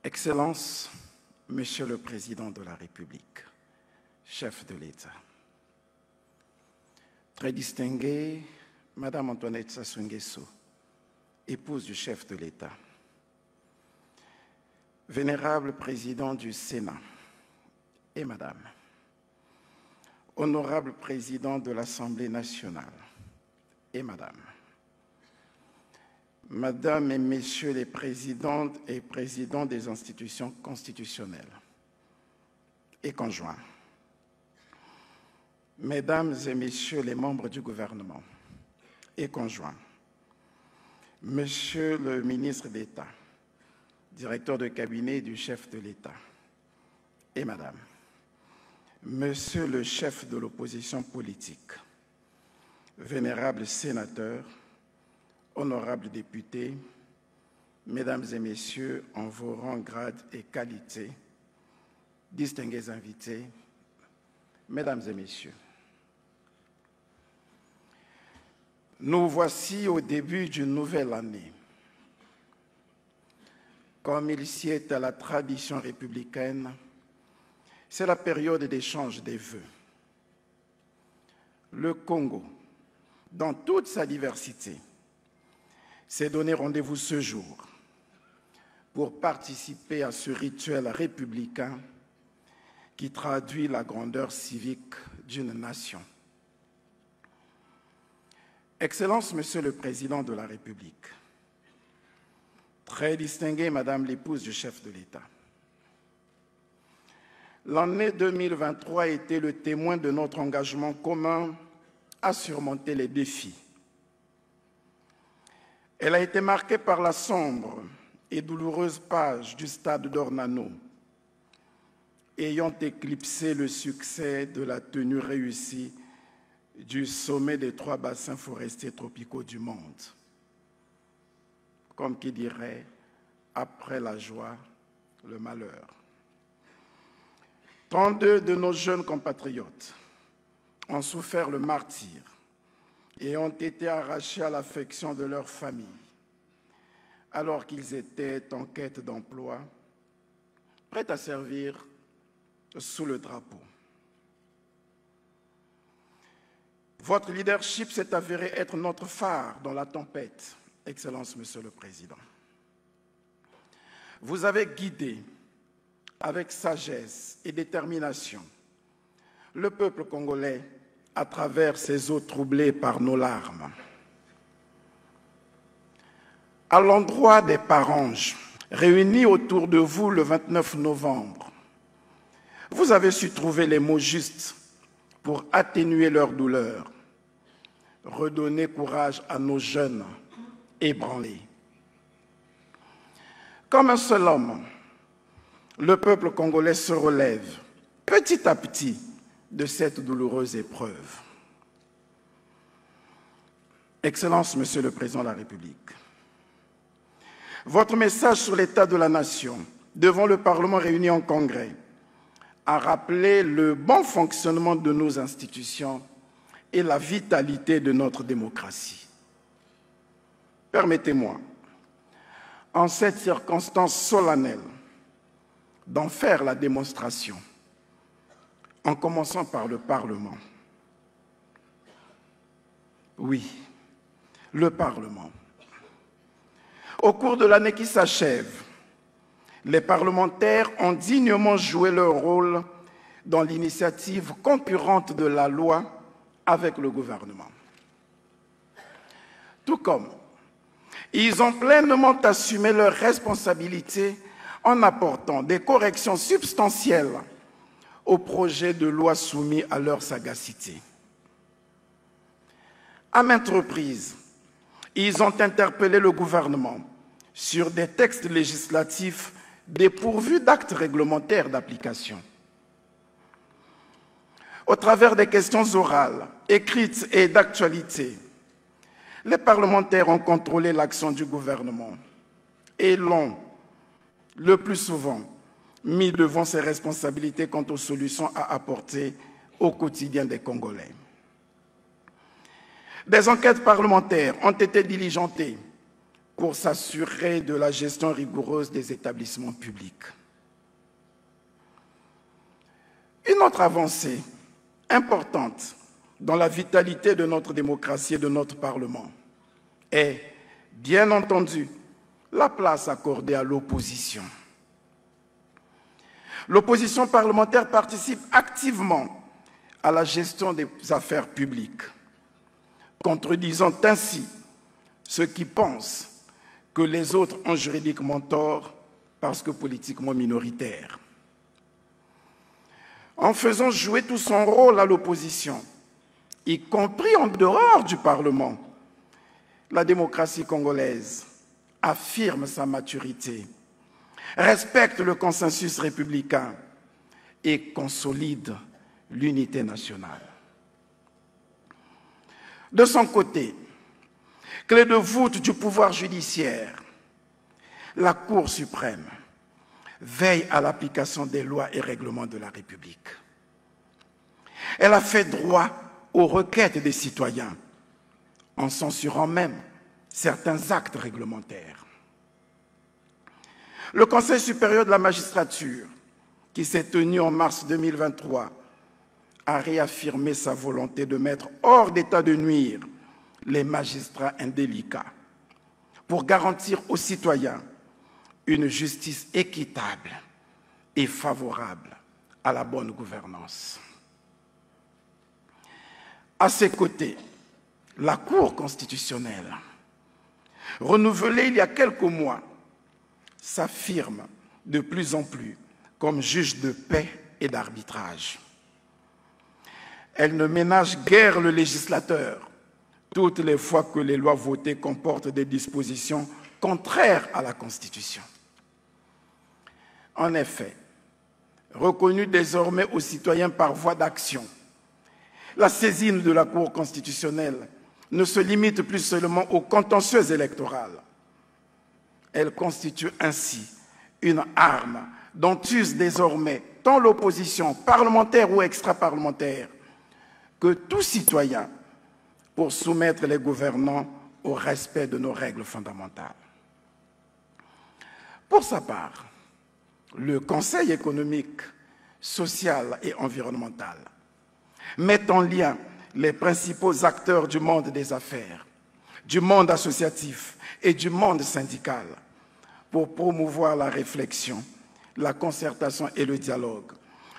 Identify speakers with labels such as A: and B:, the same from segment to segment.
A: Excellences, Monsieur le Président de la République, chef de l'État, très distinguée Madame Antoinette Sassou Nguesso, épouse du chef de l'État, vénérable Président du Sénat et Madame, honorable Président de l'Assemblée nationale et Madame, Madame et Messieurs les présidentes et présidents des institutions constitutionnelles et conjoints, Mesdames et Messieurs les membres du gouvernement et conjoints, Monsieur le ministre d'État, directeur de cabinet du chef de l'État, et Madame, Monsieur le chef de l'opposition politique, vénérables sénateurs, honorables députés, Mesdames et Messieurs, en vos rangs, grades et qualités, distingués invités, Mesdames et Messieurs, nous voici au début d'une nouvelle année. Comme il s'y est à la tradition républicaine, c'est la période d'échange des vœux. Le Congo, dans toute sa diversité, s'est donné rendez-vous ce jour pour participer à ce rituel républicain qui traduit la grandeur civique d'une nation. Excellences, Monsieur le Président de la République, très distinguée Madame l'épouse du chef de l'État, l'année 2023 a été le témoin de notre engagement commun à surmonter les défis. Elle a été marquée par la sombre et douloureuse page du stade d'Ornano, ayant éclipsé le succès de la tenue réussie du sommet des 3 bassins forestiers tropicaux du monde. Comme qui dirait, après la joie, le malheur. 32 de nos jeunes compatriotes ont souffert le martyre et ont été arrachés à l'affection de leur famille, alors qu'ils étaient en quête d'emploi, prêts à servir sous le drapeau. Votre leadership s'est avéré être notre phare dans la tempête, Excellences, Monsieur le Président. Vous avez guidé avec sagesse et détermination le peuple congolais à travers ces eaux troublées par nos larmes. À l'endroit des paranges réunis autour de vous le 29 novembre, vous avez su trouver les mots justes pour atténuer leur douleur, redonner courage à nos jeunes ébranlés. Comme un seul homme, le peuple congolais se relève petit à petit de cette douloureuse épreuve. Excellences, Monsieur le Président de la République, votre message sur l'état de la nation devant le Parlement réuni en congrès a rappelé le bon fonctionnement de nos institutions et la vitalité de notre démocratie. Permettez-moi, en cette circonstance solennelle, d'en faire la démonstration, en commençant par le Parlement. Oui, le Parlement. Au cours de l'année qui s'achève, les parlementaires ont dignement joué leur rôle dans l'initiative concurrente de la loi avec le gouvernement. Tout comme ils ont pleinement assumé leurs responsabilités en apportant des corrections substantielles au projet de loi soumis à leur sagacité. À maintes reprises, ils ont interpellé le gouvernement sur des textes législatifs dépourvus d'actes réglementaires d'application. Au travers des questions orales, écrites et d'actualité, les parlementaires ont contrôlé l'action du gouvernement et l'ont, le plus souvent, mis devant ses responsabilités quant aux solutions à apporter au quotidien des Congolais. Des enquêtes parlementaires ont été diligentées pour s'assurer de la gestion rigoureuse des établissements publics. Une autre avancée importante dans la vitalité de notre démocratie et de notre Parlement est, bien entendu, la place accordée à l'opposition. L'opposition parlementaire participe activement à la gestion des affaires publiques, contredisant ainsi ceux qui pensent que les autres ont juridiquement tort parce que politiquement minoritaires. En faisant jouer tout son rôle à l'opposition, y compris en dehors du Parlement, la démocratie congolaise affirme sa maturité, respecte le consensus républicain et consolide l'unité nationale. De son côté, clé de voûte du pouvoir judiciaire, la Cour suprême veille à l'application des lois et règlements de la République. Elle a fait droit aux requêtes des citoyens, en censurant même certains actes réglementaires. Le Conseil supérieur de la magistrature, qui s'est tenu en mars 2023, a réaffirmé sa volonté de mettre hors d'état de nuire les magistrats indélicats pour garantir aux citoyens une justice équitable et favorable à la bonne gouvernance. À ses côtés, la Cour constitutionnelle, renouvelée il y a quelques mois, s'affirme de plus en plus comme juge de paix et d'arbitrage. Elle ne ménage guère le législateur toutes les fois que les lois votées comportent des dispositions contraires à la Constitution. En effet, reconnue désormais aux citoyens par voie d'action, la saisine de la Cour constitutionnelle ne se limite plus seulement au contentieux électoral. Elle constitue ainsi une arme dont use désormais tant l'opposition parlementaire ou extra-parlementaire que tout citoyen pour soumettre les gouvernants au respect de nos règles fondamentales. Pour sa part, le Conseil économique, social et environnemental met en lien les principaux acteurs du monde des affaires, du monde associatif et du monde syndical pour promouvoir la réflexion, la concertation et le dialogue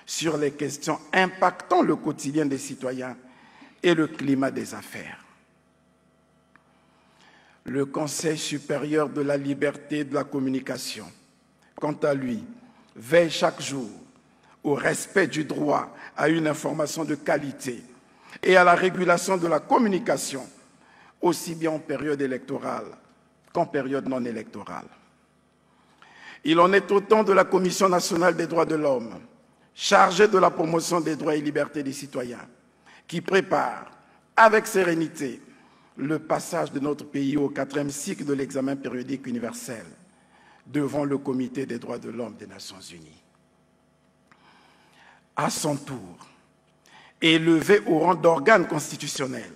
A: sur les questions impactant le quotidien des citoyens et le climat des affaires. Le Conseil supérieur de la liberté de la communication, quant à lui, veille chaque jour au respect du droit à une information de qualité et à la régulation de la communication, aussi bien en période électorale qu'en période non électorale. Il en est autant de la Commission nationale des droits de l'homme, chargée de la promotion des droits et libertés des citoyens, qui prépare avec sérénité le passage de notre pays au 4e cycle de l'examen périodique universel devant le Comité des droits de l'homme des Nations unies. À son tour, élevée au rang d'organe constitutionnel,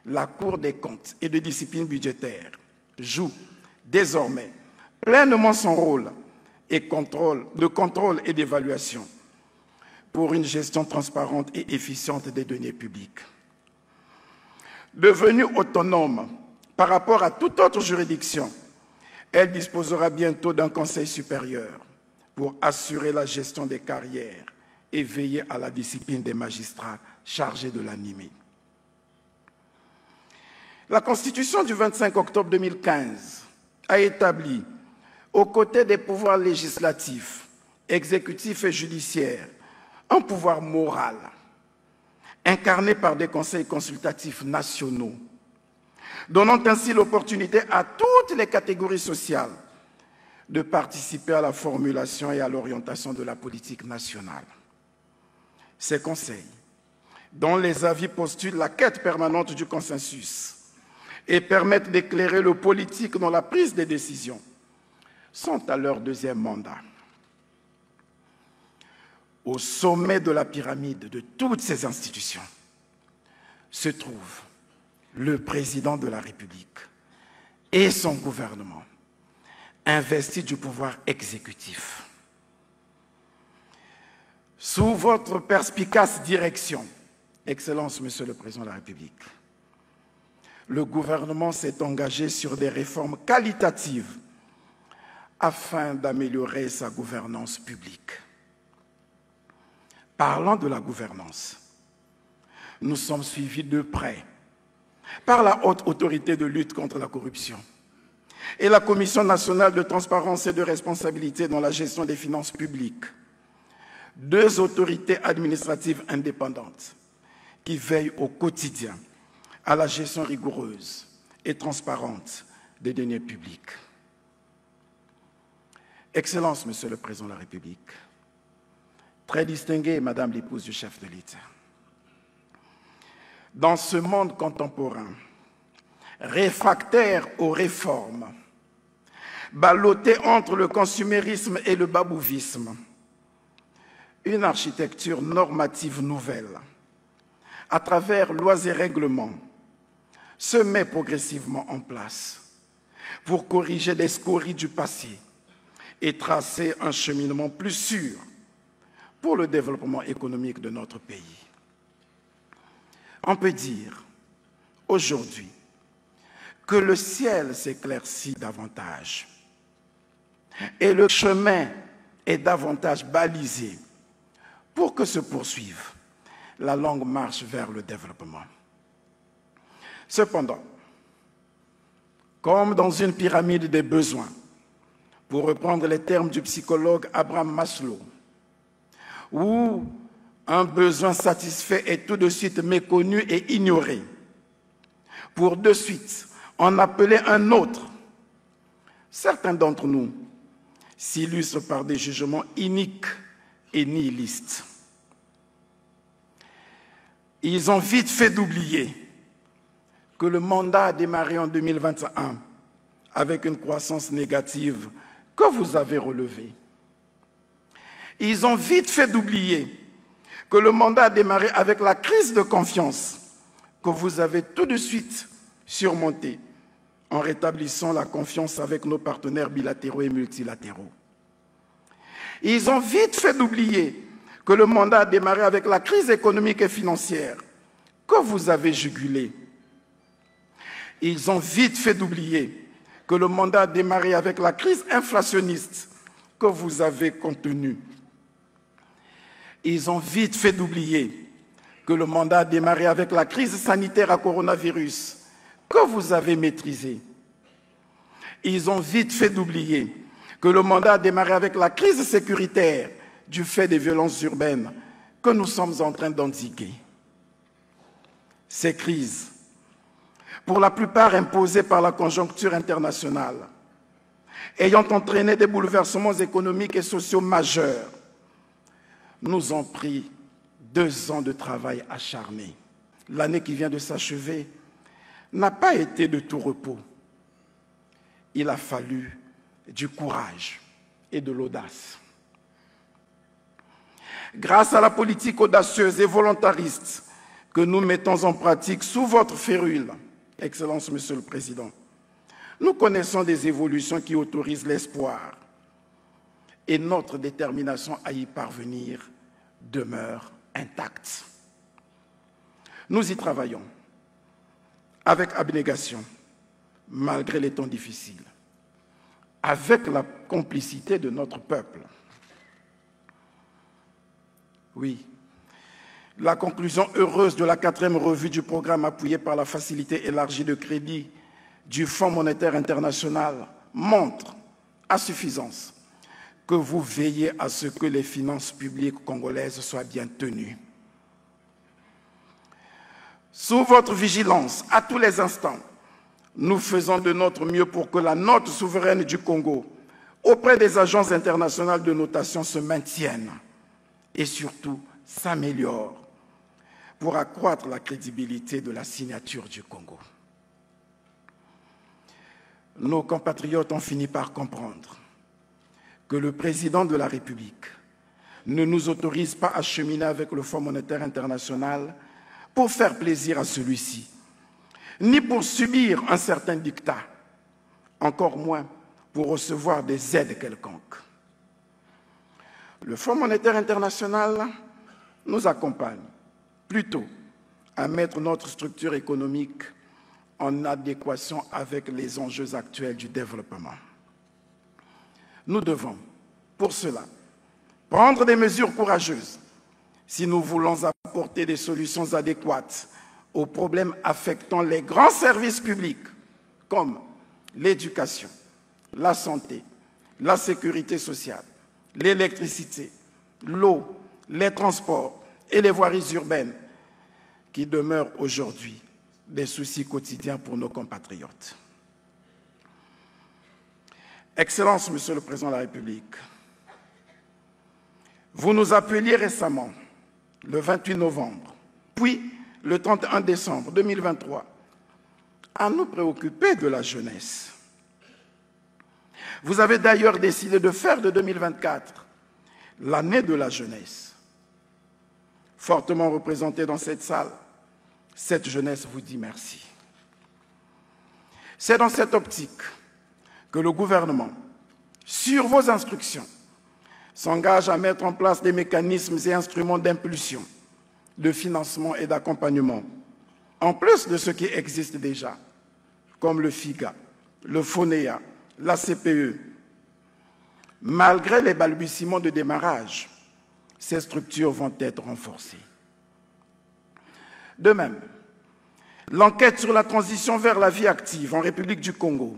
A: la Cour des comptes et de discipline budgétaire joue désormais pleinement son rôle de contrôle et d'évaluation pour une gestion transparente et efficiente des deniers publics. Devenue autonome par rapport à toute autre juridiction, elle disposera bientôt d'un conseil supérieur pour assurer la gestion des carrières et veiller à la discipline des magistrats chargés de l'animer. La Constitution du 25 octobre 2015 a établi, aux côtés des pouvoirs législatifs, exécutifs et judiciaires, un pouvoir moral, incarné par des conseils consultatifs nationaux, donnant ainsi l'opportunité à toutes les catégories sociales de participer à la formulation et à l'orientation de la politique nationale. Ces conseils, dont les avis postulent la quête permanente du consensus et permettent d'éclairer le politique dans la prise des décisions, sont à leur 2e mandat. Au sommet de la pyramide de toutes ces institutions se trouve le président de la République, et son gouvernement, investi du pouvoir exécutif. Sous votre perspicace direction, Excellence, Monsieur le Président de la République, le gouvernement s'est engagé sur des réformes qualitatives afin d'améliorer sa gouvernance publique. Parlant de la gouvernance, nous sommes suivis de près par la Haute Autorité de lutte contre la corruption et la Commission nationale de transparence et de responsabilité dans la gestion des finances publiques, deux autorités administratives indépendantes qui veillent au quotidien à la gestion rigoureuse et transparente des deniers publics. Excellence, Monsieur le Président de la République, très distinguée Madame l'épouse du chef de l'État, dans ce monde contemporain, réfractaire aux réformes, ballotté entre le consumérisme et le babouvisme, une architecture normative nouvelle, à travers lois et règlements, se met progressivement en place pour corriger les scories du passé et tracer un cheminement plus sûr pour le développement économique de notre pays. On peut dire aujourd'hui que le ciel s'éclaircit davantage et le chemin est davantage balisé pour que se poursuive la longue marche vers le développement. Cependant, comme dans une pyramide des besoins, pour reprendre les termes du psychologue Abraham Maslow, où un besoin satisfait est tout de suite méconnu et ignoré, pour de suite en appeler un autre, certains d'entre nous s'illustrent par des jugements iniques et nihilistes. Ils ont vite fait d'oublier que le mandat a démarré en 2021 avec une croissance négative que vous avez relevée. Ils ont vite fait d'oublier que le mandat a démarré avec la crise de confiance que vous avez tout de suite surmontée en rétablissant la confiance avec nos partenaires bilatéraux et multilatéraux. Ils ont vite fait d'oublier que le mandat a démarré avec la crise économique et financière que vous avez jugulée. Ils ont vite fait d'oublier que le mandat a démarré avec la crise inflationniste que vous avez contenue. Ils ont vite fait d'oublier que le mandat a démarré avec la crise sanitaire à coronavirus que vous avez maîtrisée. Ils ont vite fait d'oublier que le mandat a démarré avec la crise sécuritaire du fait des violences urbaines que nous sommes en train d'endiguer. Ces crises, pour la plupart imposées par la conjoncture internationale, ayant entraîné des bouleversements économiques et sociaux majeurs, nous ont pris 2 ans de travail acharné. L'année qui vient de s'achever n'a pas été de tout repos. Il a fallu du courage et de l'audace. Grâce à la politique audacieuse et volontariste que nous mettons en pratique sous votre férule, Excellence, Monsieur le Président, nous connaissons des évolutions qui autorisent l'espoir et notre détermination à y parvenir demeure intacte. Nous y travaillons avec abnégation, malgré les temps difficiles, avec la complicité de notre peuple. Oui, la conclusion heureuse de la 4e revue du programme appuyé par la facilité élargie de crédit du Fonds monétaire international montre à suffisance que vous veillez à ce que les finances publiques congolaises soient bien tenues. Sous votre vigilance, à tous les instants, nous faisons de notre mieux pour que la note souveraine du Congo auprès des agences internationales de notation se maintienne et surtout s'améliore pour accroître la crédibilité de la signature du Congo. Nos compatriotes ont fini par comprendre que le président de la République ne nous autorise pas à cheminer avec le Fonds monétaire international pour faire plaisir à celui-ci, ni pour subir un certain dictat, encore moins pour recevoir des aides quelconques. Le Fonds monétaire international nous accompagne plutôt à mettre notre structure économique en adéquation avec les enjeux actuels du développement. Nous devons, pour cela, prendre des mesures courageuses si nous voulons apporter des solutions adéquates aux problèmes affectant les grands services publics comme l'éducation, la santé, la sécurité sociale, l'électricité, l'eau, les transports et les voiries urbaines qui demeurent aujourd'hui des soucis quotidiens pour nos compatriotes. Excellences, Monsieur le Président de la République, vous nous appeliez récemment, le 28 novembre, puis le 31 décembre 2023, à nous préoccuper de la jeunesse. Vous avez d'ailleurs décidé de faire de 2024 l'année de la jeunesse. Fortement représentée dans cette salle, cette jeunesse vous dit merci. C'est dans cette optique que le gouvernement, sur vos instructions, s'engage à mettre en place des mécanismes et instruments d'impulsion, de financement et d'accompagnement, en plus de ce qui existe déjà, comme le FIGA, le FONEA, la CPE. Malgré les balbutiements de démarrage, ces structures vont être renforcées. De même, l'enquête sur la transition vers la vie active en République du Congo,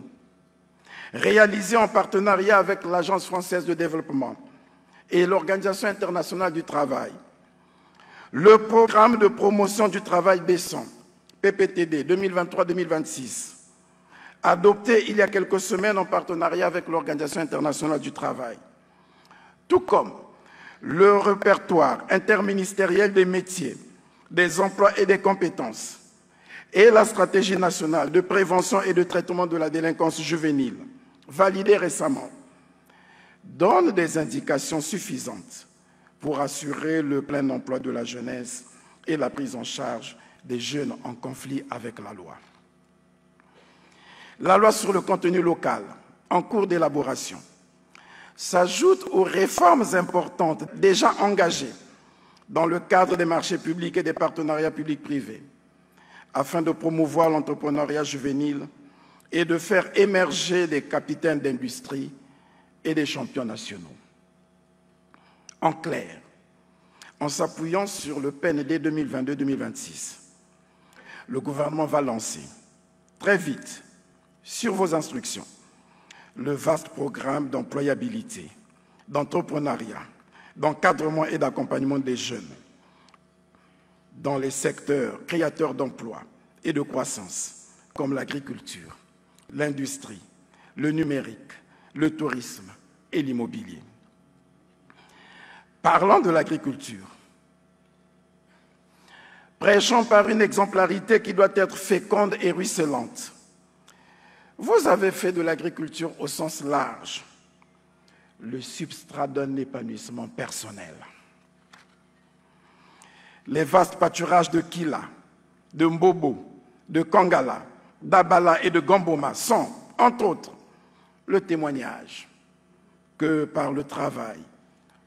A: réalisée en partenariat avec l'Agence française de développement et l'Organisation internationale du travail, le programme de promotion du travail décent, PPTD 2023-2026, adopté il y a quelques semaines en partenariat avec l'Organisation internationale du travail, tout comme le répertoire interministériel des métiers, des emplois et des compétences, et la stratégie nationale de prévention et de traitement de la délinquance juvénile, validée récemment, donnent des indications suffisantes pour assurer le plein emploi de la jeunesse et la prise en charge des jeunes en conflit avec la loi. La loi sur le contenu local, en cours d'élaboration, s'ajoute aux réformes importantes déjà engagées dans le cadre des marchés publics et des partenariats publics-privés, afin de promouvoir l'entrepreneuriat juvénile et de faire émerger des capitaines d'industrie et des champions nationaux. En clair, en s'appuyant sur le PND 2022-2026, le gouvernement va lancer très vite, sur vos instructions, le vaste programme d'employabilité, d'entrepreneuriat, d'encadrement et d'accompagnement des jeunes dans les secteurs créateurs d'emplois et de croissance, comme l'agriculture, l'industrie, le numérique, le tourisme et l'immobilier. Parlant de l'agriculture, prêchant par une exemplarité qui doit être féconde et ruisselante, vous avez fait de l'agriculture au sens large le substrat d'un épanouissement personnel. Les vastes pâturages de Kila, de Mbobo, de Kangala, d'Abala et de Gamboma sont, entre autres, le témoignage que par le travail,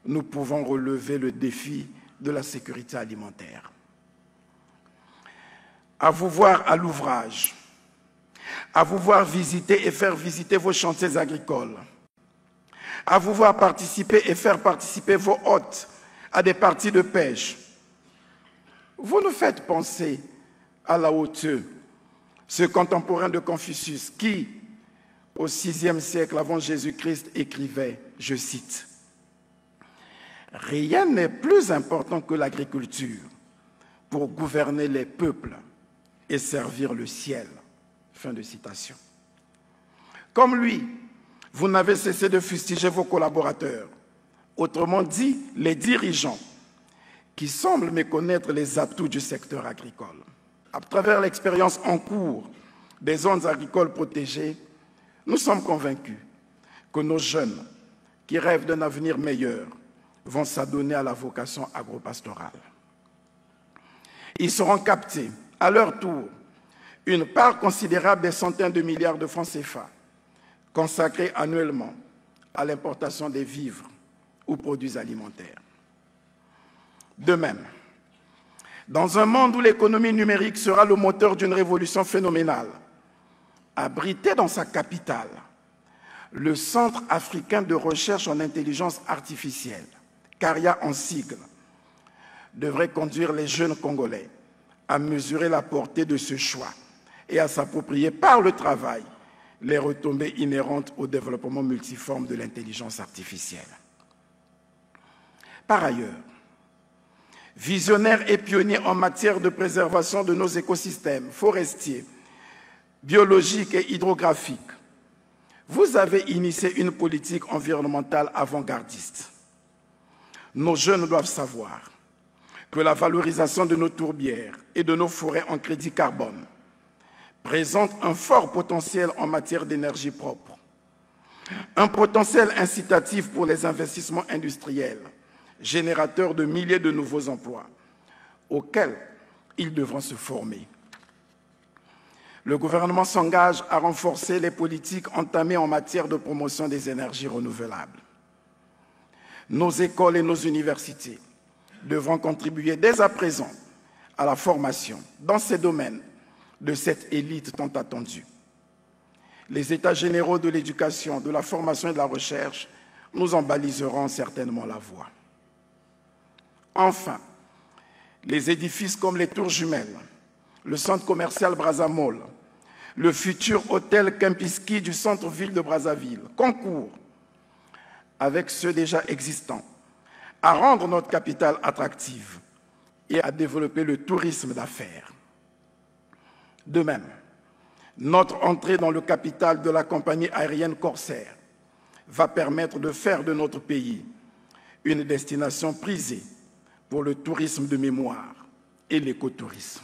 A: nous pouvons relever le défi de la sécurité alimentaire. À vous voir à l'ouvrage, à vous voir visiter et faire visiter vos chantiers agricoles, à vous voir participer et faire participer vos hôtes à des parties de pêche. Vous nous faites penser à Lao Tzu, ce contemporain de Confucius qui, au VIe siècle avant Jésus-Christ, écrivait, je cite, « Rien n'est plus important que l'agriculture pour gouverner les peuples et servir le ciel. » Fin de citation. Comme lui, vous n'avez cessé de fustiger vos collaborateurs, autrement dit, les dirigeants, qui semblent méconnaître les atouts du secteur agricole. À travers l'expérience en cours des zones agricoles protégées, nous sommes convaincus que nos jeunes, qui rêvent d'un avenir meilleur, vont s'adonner à la vocation agropastorale. Ils seront captés, à leur tour, une part considérable des centaines de milliards de francs CFA consacrés annuellement à l'importation des vivres ou produits alimentaires. De même, dans un monde où l'économie numérique sera le moteur d'une révolution phénoménale, abrité dans sa capitale, le Centre africain de recherche en intelligence artificielle, CARIA en sigle, devrait conduire les jeunes Congolais à mesurer la portée de ce choix et à s'approprier par le travail les retombées inhérentes au développement multiforme de l'intelligence artificielle. Par ailleurs, visionnaire et pionnier en matière de préservation de nos écosystèmes forestiers, biologiques et hydrographiques, vous avez initié une politique environnementale avant-gardiste. Nos jeunes doivent savoir que la valorisation de nos tourbières et de nos forêts en crédit carbone présente un fort potentiel en matière d'énergie propre, un potentiel incitatif pour les investissements industriels, générateurs de milliers de nouveaux emplois, auxquels ils devront se former. Le gouvernement s'engage à renforcer les politiques entamées en matière de promotion des énergies renouvelables. Nos écoles et nos universités devront contribuer dès à présent à la formation dans ces domaines de cette élite tant attendue. Les États généraux de l'éducation, de la formation et de la recherche nous en baliseront certainement la voie. Enfin, les édifices comme les Tours Jumelles, le centre commercial Brazzamall, le futur hôtel Kempinski du centre-ville de Brazzaville concourent, avec ceux déjà existants, à rendre notre capitale attractive et à développer le tourisme d'affaires. De même, notre entrée dans le capital de la compagnie aérienne Corsair va permettre de faire de notre pays une destination prisée pour le tourisme de mémoire et l'écotourisme.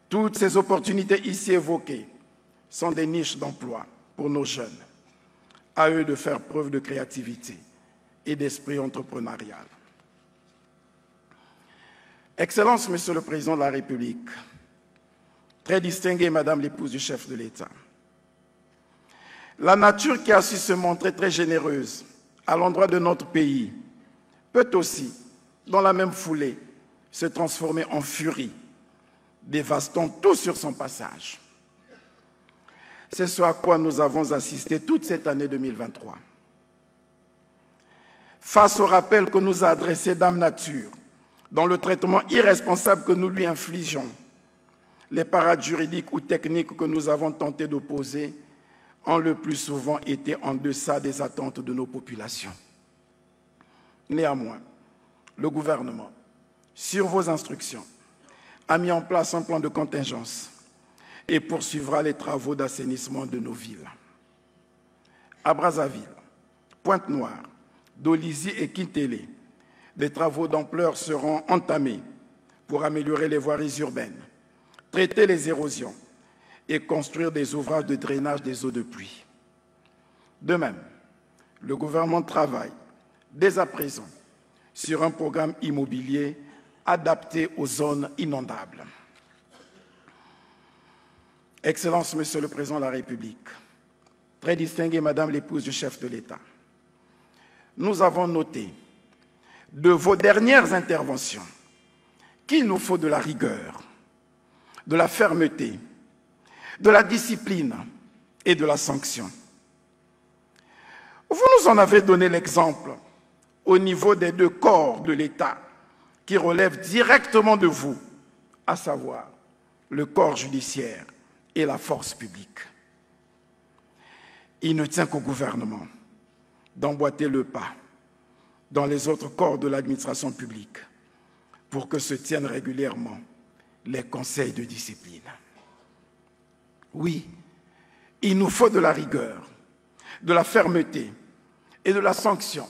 A: Toutes ces opportunités ici évoquées sont des niches d'emploi pour nos jeunes. À eux de faire preuve de créativité et d'esprit entrepreneurial. Excellences, Monsieur le Président de la République, très distinguée Madame l'épouse du chef de l'État, la nature qui a su se montrer très généreuse à l'endroit de notre pays peut aussi, dans la même foulée, se transformer en furie, dévastant tout sur son passage. C'est ce à quoi nous avons assisté toute cette année 2023. Face au rappel que nous a adressé Dame Nature, dans le traitement irresponsable que nous lui infligeons, les parades juridiques ou techniques que nous avons tenté d'opposer ont le plus souvent été en deçà des attentes de nos populations. Néanmoins, le gouvernement, sur vos instructions, a mis en place un plan de contingence et poursuivra les travaux d'assainissement de nos villes. À Brazzaville, Pointe-Noire, Dolisie et Kintélé, des travaux d'ampleur seront entamés pour améliorer les voiries urbaines, traiter les érosions et construire des ouvrages de drainage des eaux de pluie. De même, le gouvernement travaille dès à présent sur un programme immobilier adapté aux zones inondables. Excellences, Monsieur le Président de la République, très distinguée Madame l'épouse du chef de l'État, nous avons noté de vos dernières interventions qu'il nous faut de la rigueur, de la fermeté, de la discipline et de la sanction. Vous nous en avez donné l'exemple au niveau des deux corps de l'État qui relèvent directement de vous, à savoir le corps judiciaire et la force publique. Il ne tient qu'au gouvernement d'emboîter le pas dans les autres corps de l'administration publique pour que se tiennent régulièrement les conseils de discipline. Oui, il nous faut de la rigueur, de la fermeté et de la sanction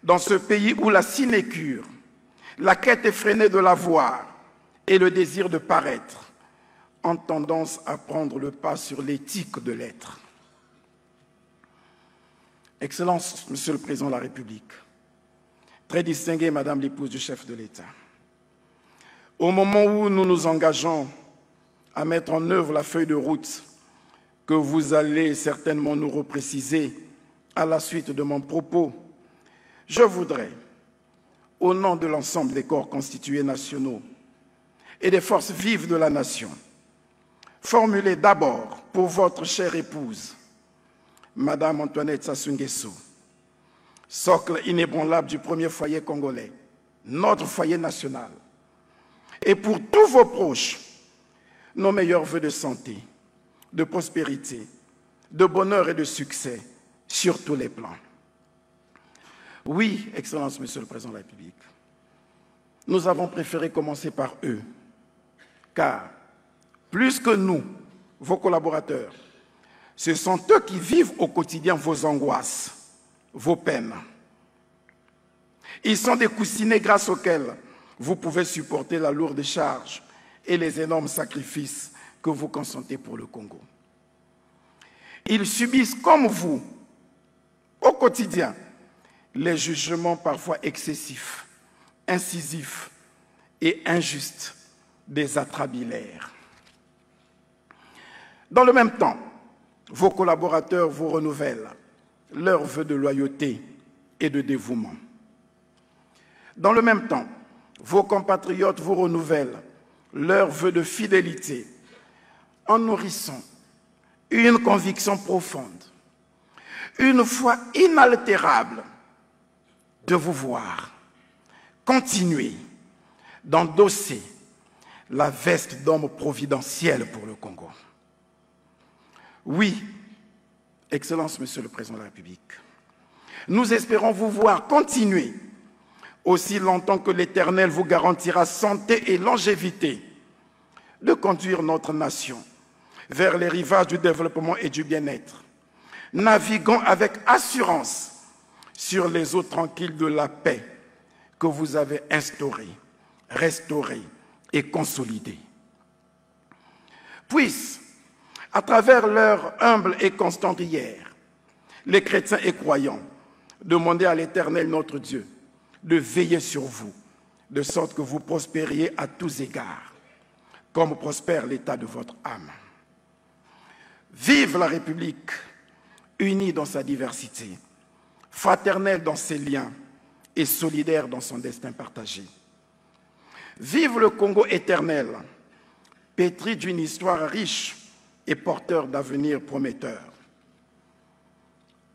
A: dans ce pays où la sinécure, la quête effrénée de l'avoir et le désir de paraître ont tendance à prendre le pas sur l'éthique de l'être. Excellences, Monsieur le Président de la République, très distinguée Madame l'épouse du chef de l'État, au moment où nous nous engageons à mettre en œuvre la feuille de route que vous allez certainement nous repréciser à la suite de mon propos, je voudrais, au nom de l'ensemble des corps constitués nationaux et des forces vives de la nation, formuler d'abord pour votre chère épouse, Madame Antoinette Sassou Nguesso, socle inébranlable du premier foyer congolais, notre foyer national, et pour tous vos proches, nos meilleurs vœux de santé, de prospérité, de bonheur et de succès sur tous les plans. Oui, Excellence, Monsieur le Président de la République, nous avons préféré commencer par eux, car plus que nous, vos collaborateurs, ce sont eux qui vivent au quotidien vos angoisses, vos peines. Ils sont des coussinets grâce auxquels vous pouvez supporter la lourde charge et les énormes sacrifices que vous consentez pour le Congo. Ils subissent comme vous, au quotidien, les jugements parfois excessifs, incisifs et injustes des atrabilaires. Dans le même temps, vos collaborateurs vous renouvellent leurs vœux de loyauté et de dévouement. Dans le même temps, vos compatriotes vous renouvellent leurs vœux de fidélité en nourrissant une conviction profonde, une foi inaltérable de vous voir continuer d'endosser la veste d'homme providentiel pour le Congo. Oui, Excellence, Monsieur le Président de la République, nous espérons vous voir continuer aussi longtemps que l'Éternel vous garantira santé et longévité de conduire notre nation vers les rivages du développement et du bien-être, naviguant avec assurance sur les eaux tranquilles de la paix que vous avez instaurées, restaurées et consolidées. Puissent, à travers leur humble et constante prière, les chrétiens et croyants demander à l'Éternel notre Dieu de veiller sur vous, de sorte que vous prospériez à tous égards, comme prospère l'état de votre âme. Vive la République, unie dans sa diversité, fraternelle dans ses liens et solidaire dans son destin partagé. Vive le Congo éternel, pétri d'une histoire riche et porteur d'avenir prometteur.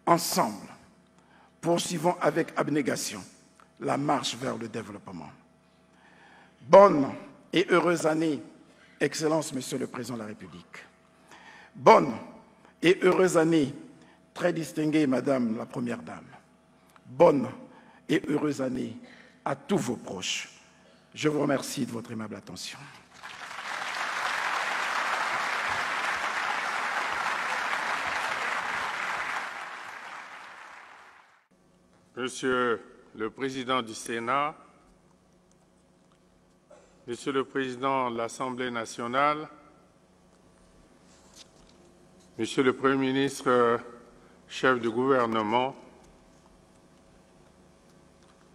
A: Ensemble, poursuivons avec abnégation la marche vers le développement. Bonne et heureuse année, Excellence, Monsieur le Président de la République. Bonne et heureuse année, très distinguée Madame la Première Dame. Bonne et heureuse année à tous vos proches. Je vous remercie de votre aimable attention.
B: Monsieur le Président du Sénat, Monsieur le Président de l'Assemblée nationale, Monsieur le Premier ministre, chef du gouvernement,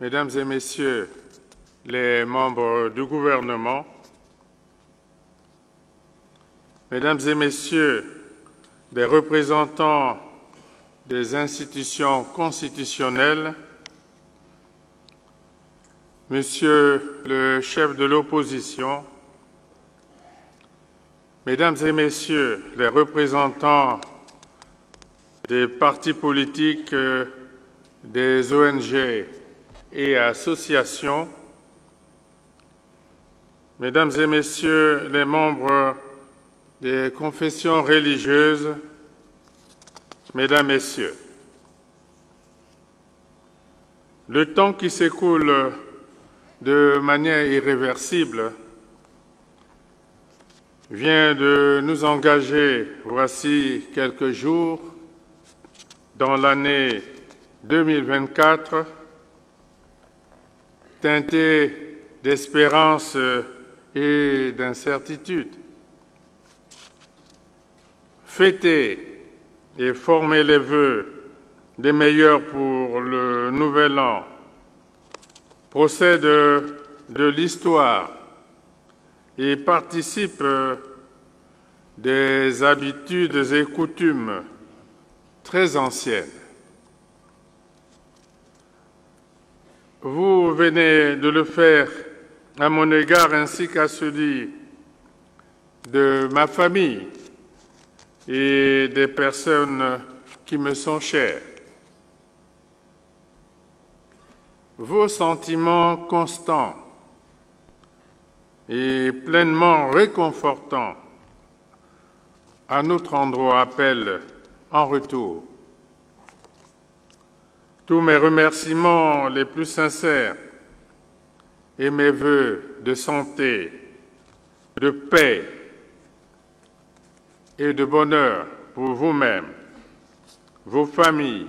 B: Mesdames et Messieurs les membres du gouvernement, Mesdames et Messieurs les représentants des institutions constitutionnelles, Monsieur le chef de l'opposition, Mesdames et Messieurs les représentants des partis politiques, des ONG et associations, Mesdames et Messieurs les membres des confessions religieuses, Mesdames, Messieurs, le temps qui s'écoule de manière irréversible vient de nous engager, voici quelques jours, dans l'année 2024, teintée d'espérance et d'incertitude. Fêter et former les vœux des meilleurs pour le nouvel an procède de l'histoire et participe des habitudes et coutumes très anciennes. Vous venez de le faire à mon égard ainsi qu'à celui de ma famille et des personnes qui me sont chères. Vos sentiments constants et pleinement réconfortants à notre endroit appellent en retour tous mes remerciements les plus sincères et mes vœux de santé, de paix et de bonheur pour vous-même, vos familles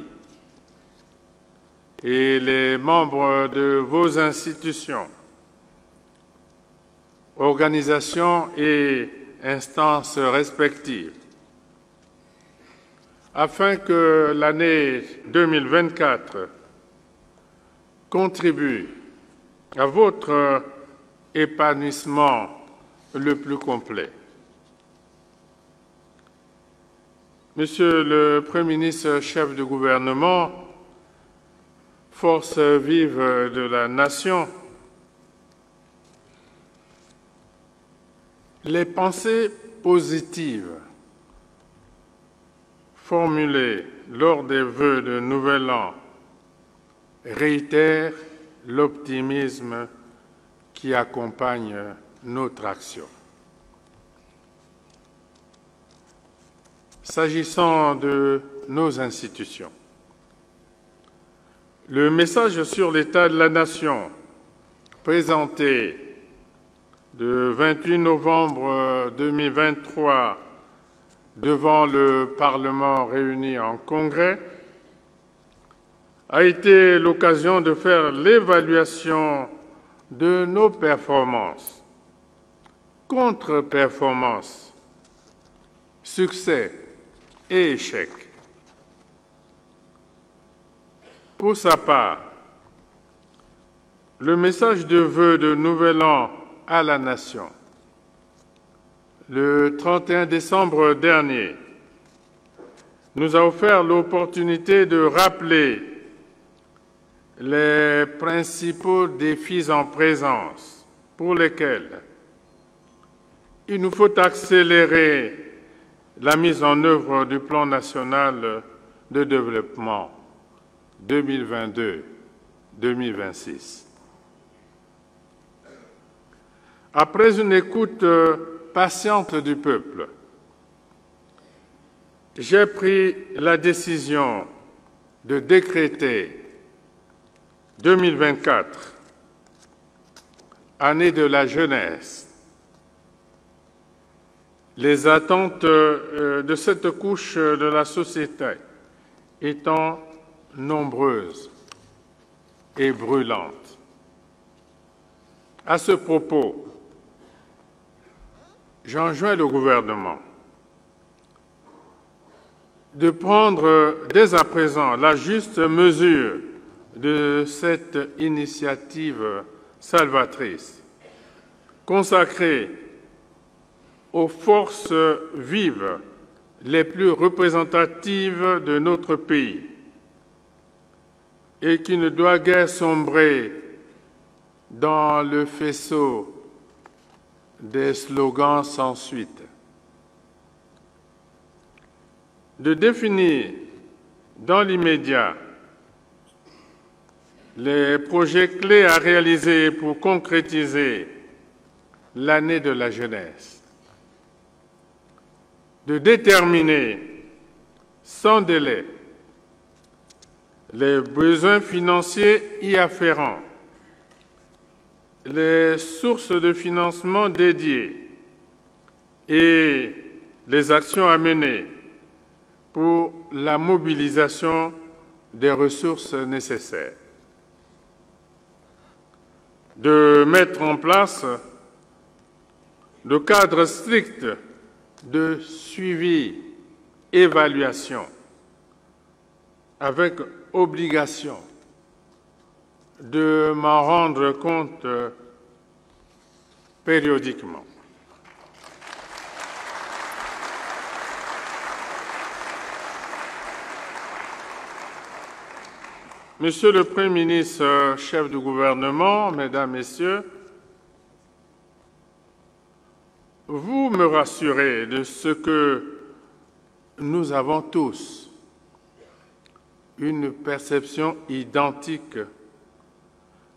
B: et les membres de vos institutions, organisations et instances respectives, afin que l'année 2024 contribue à votre épanouissement le plus complet. Monsieur le Premier ministre, chef du gouvernement, force vive de la nation, les pensées positives formulées lors des vœux de Nouvel An réitèrent l'optimisme qui accompagne notre action. S'agissant de nos institutions, le message sur l'état de la nation présenté le 28 novembre 2023 devant le Parlement réuni en Congrès a été l'occasion de faire l'évaluation de nos performances, contre-performances, succès et échecs. Pour sa part, le message de vœu de Nouvel An à la Nation, le 31 décembre dernier, nous a offert l'opportunité de rappeler les principaux défis en présence pour lesquels il nous faut accélérer la mise en œuvre du plan national de développement 2022-2026. Après une écoute patiente du peuple, j'ai pris la décision de décréter 2024, année de la jeunesse. Les attentes de cette couche de la société étant nombreuses et brûlantes. À ce propos, j'enjoins le gouvernement de prendre dès à présent la juste mesure de cette initiative salvatrice, consacrée aux forces vives les plus représentatives de notre pays et qui ne doit guère sombrer dans le faisceau des slogans sans suite. De définir dans l'immédiat les projets clés à réaliser pour concrétiser l'année de la jeunesse. De déterminer sans délai les besoins financiers y afférents, les sources de financement dédiées et les actions à mener pour la mobilisation des ressources nécessaires. De mettre en place le cadre strict de suivi, évaluation, avec obligation de m'en rendre compte périodiquement. Monsieur le Premier ministre, chef du gouvernement, Mesdames, Messieurs, vous me rassurez de ce que nous avons tous une perception identique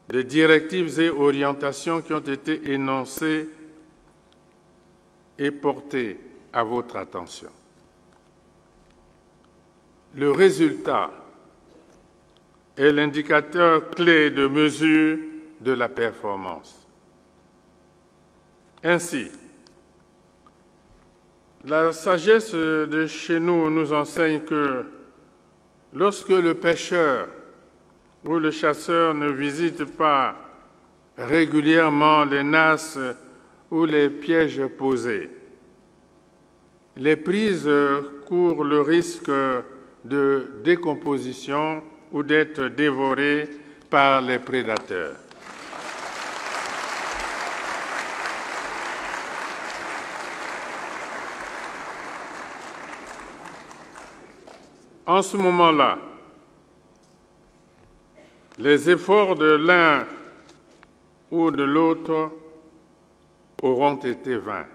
B: des directives et orientations qui ont été énoncées et portées à votre attention. Le résultat est l'indicateur clé de mesure de la performance. Ainsi, la sagesse de chez nous nous enseigne que lorsque le pêcheur ou le chasseur ne visite pas régulièrement les nasses ou les pièges posés, les prises courent le risque de décomposition ou d'être dévorées par les prédateurs. En ce moment-là, les efforts de l'un ou de l'autre auront été vains.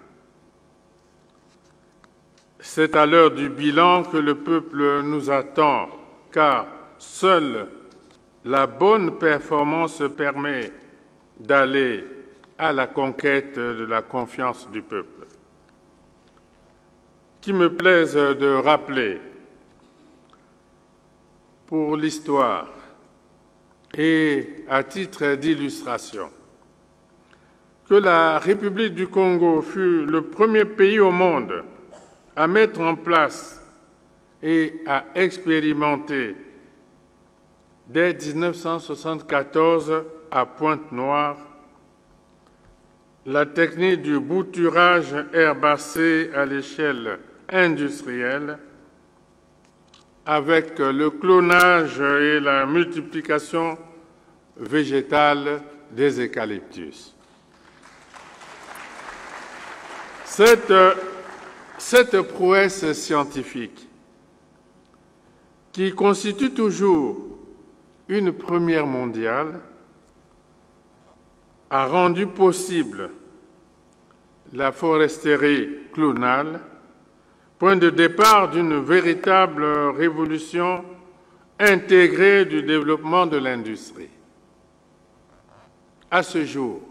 B: C'est à l'heure du bilan que le peuple nous attend, car seule la bonne performance permet d'aller à la conquête de la confiance du peuple. Qu'il me plaise de rappeler, pour l'histoire et à titre d'illustration, que la République du Congo fut le premier pays au monde à mettre en place et à expérimenter dès 1974 à Pointe-Noire la technique du bouturage herbacé à l'échelle industrielle avec le clonage et la multiplication végétale des eucalyptus. Cette prouesse scientifique, qui constitue toujours une première mondiale, a rendu possible la foresterie clonale, point de départ d'une véritable révolution intégrée du développement de l'industrie. À ce jour,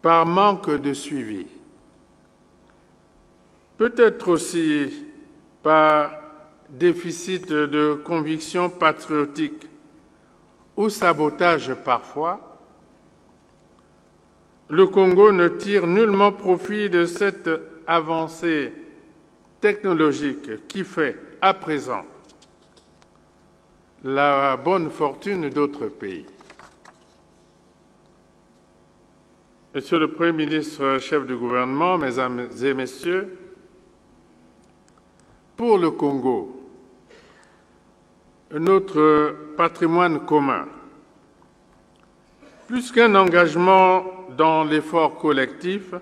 B: par manque de suivi, peut-être aussi par déficit de conviction patriotique ou sabotage parfois, le Congo ne tire nullement profit de cette avancée technologique qui fait à présent la bonne fortune d'autres pays. Monsieur le Premier ministre, chef du gouvernement, Mesdames et Messieurs, pour le Congo, notre patrimoine commun, plus qu'un engagement dans l'effort collectif,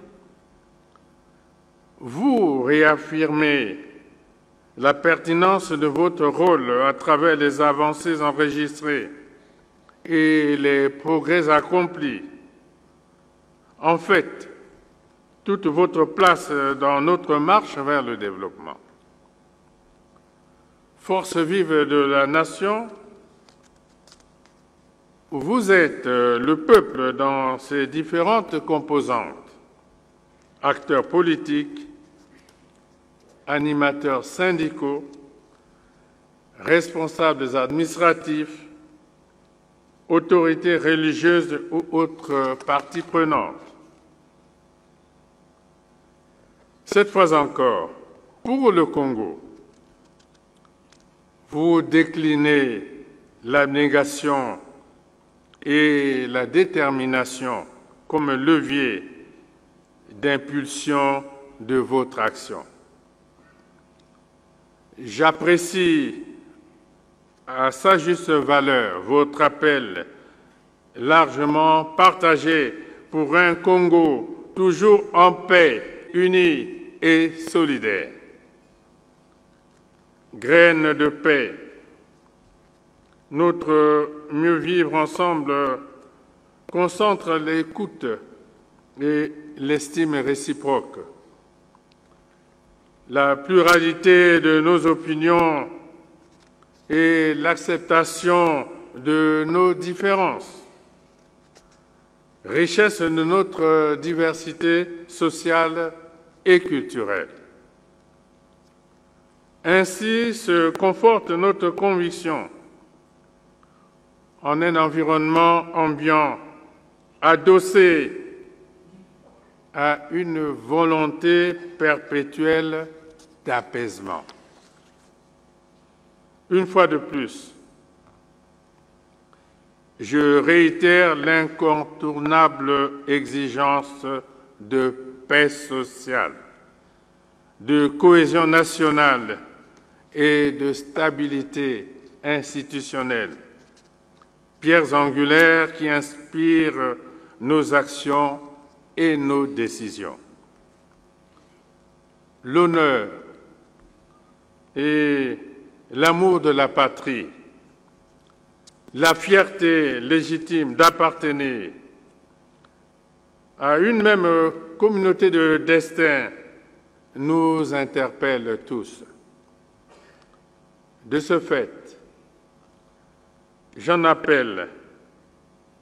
B: vous réaffirmez la pertinence de votre rôle à travers les avancées enregistrées et les progrès accomplis. En fait, toute votre place dans notre marche vers le développement. Force vive de la nation, vous êtes le peuple dans ses différentes composantes, acteurs politiques, animateurs syndicaux, responsables administratifs, autorités religieuses ou autres parties prenantes. Cette fois encore, pour le Congo, vous déclinez l'abnégation et la détermination comme levier d'impulsion de votre action. J'apprécie à sa juste valeur votre appel largement partagé pour un Congo toujours en paix, uni et solidaire. Graines de paix, notre mieux vivre ensemble concentre l'écoute et l'estime réciproque. La pluralité de nos opinions et l'acceptation de nos différences, richesse de notre diversité sociale et culturelle. Ainsi se conforte notre conviction en un environnement ambiant, adossé à une volonté perpétuelle d'apaisement. Une fois de plus, je réitère l'incontournable exigence de paix sociale, de cohésion nationale et de stabilité institutionnelle, pierres angulaires qui inspirent nos actions et nos décisions. L'honneur et l'amour de la patrie, la fierté légitime d'appartenir à une même communauté de destin nous interpellent tous. De ce fait, j'en appelle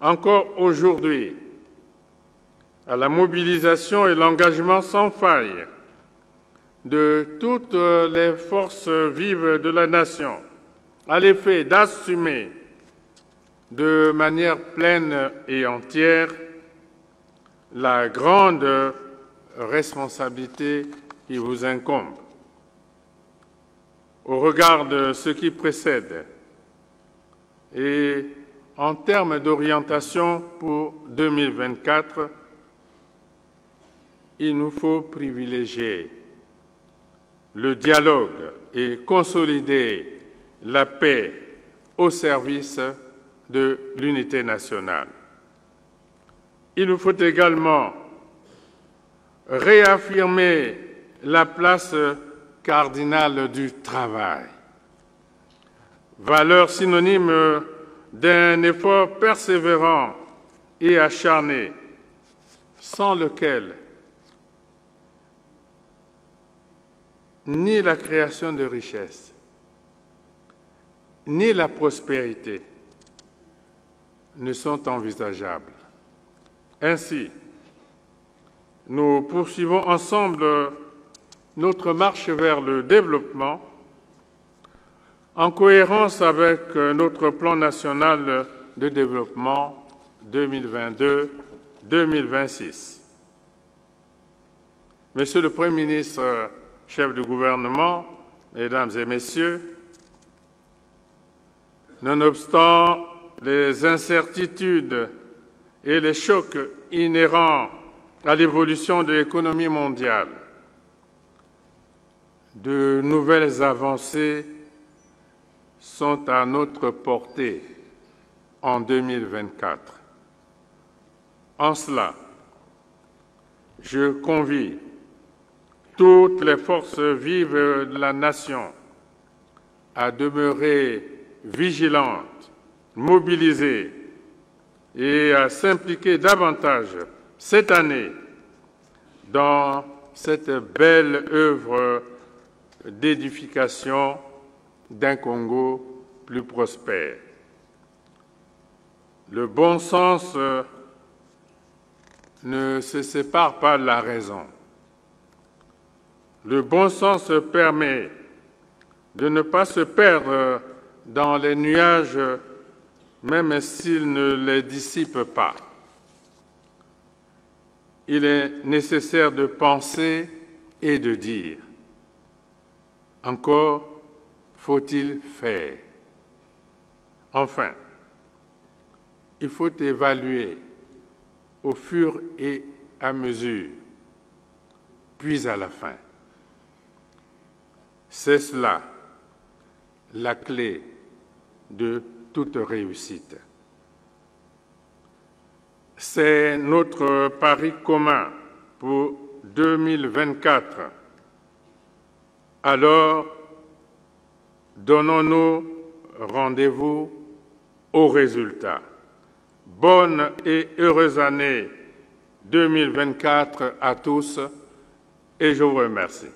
B: encore aujourd'hui à la mobilisation et l'engagement sans faille de toutes les forces vives de la nation, à l'effet d'assumer de manière pleine et entière la grande responsabilité qui vous incombe. Au regard de ce qui précède et en termes d'orientation pour 2024, il nous faut privilégier le dialogue et consolider la paix au service de l'unité nationale. Il nous faut également réaffirmer la place cardinale du travail, valeur synonyme d'un effort persévérant et acharné, sans lequel ni la création de richesses, ni la prospérité ne sont envisageables. Ainsi, nous poursuivons ensemble notre marche vers le développement en cohérence avec notre plan national de développement 2022-2026. Monsieur le Premier ministre, chef du gouvernement, Mesdames et Messieurs, nonobstant les incertitudes et les chocs inhérents à l'évolution de l'économie mondiale, de nouvelles avancées sont à notre portée en 2024. En cela, je convie toutes les forces vives de la nation à demeurer vigilantes, mobilisées et à s'impliquer davantage cette année dans cette belle œuvre d'édification d'un Congo plus prospère. Le bon sens ne se sépare pas de la raison. Le bon sens permet de ne pas se perdre dans les nuages, même s'il ne les dissipe pas. Il est nécessaire de penser et de dire. Encore faut-il faire. Enfin, il faut évaluer au fur et à mesure, puis à la fin. C'est cela la clé de toute réussite. C'est notre pari commun pour 2024. Alors, donnons-nous rendez-vous aux résultats. Bonne et heureuse année 2024 à tous et je vous remercie.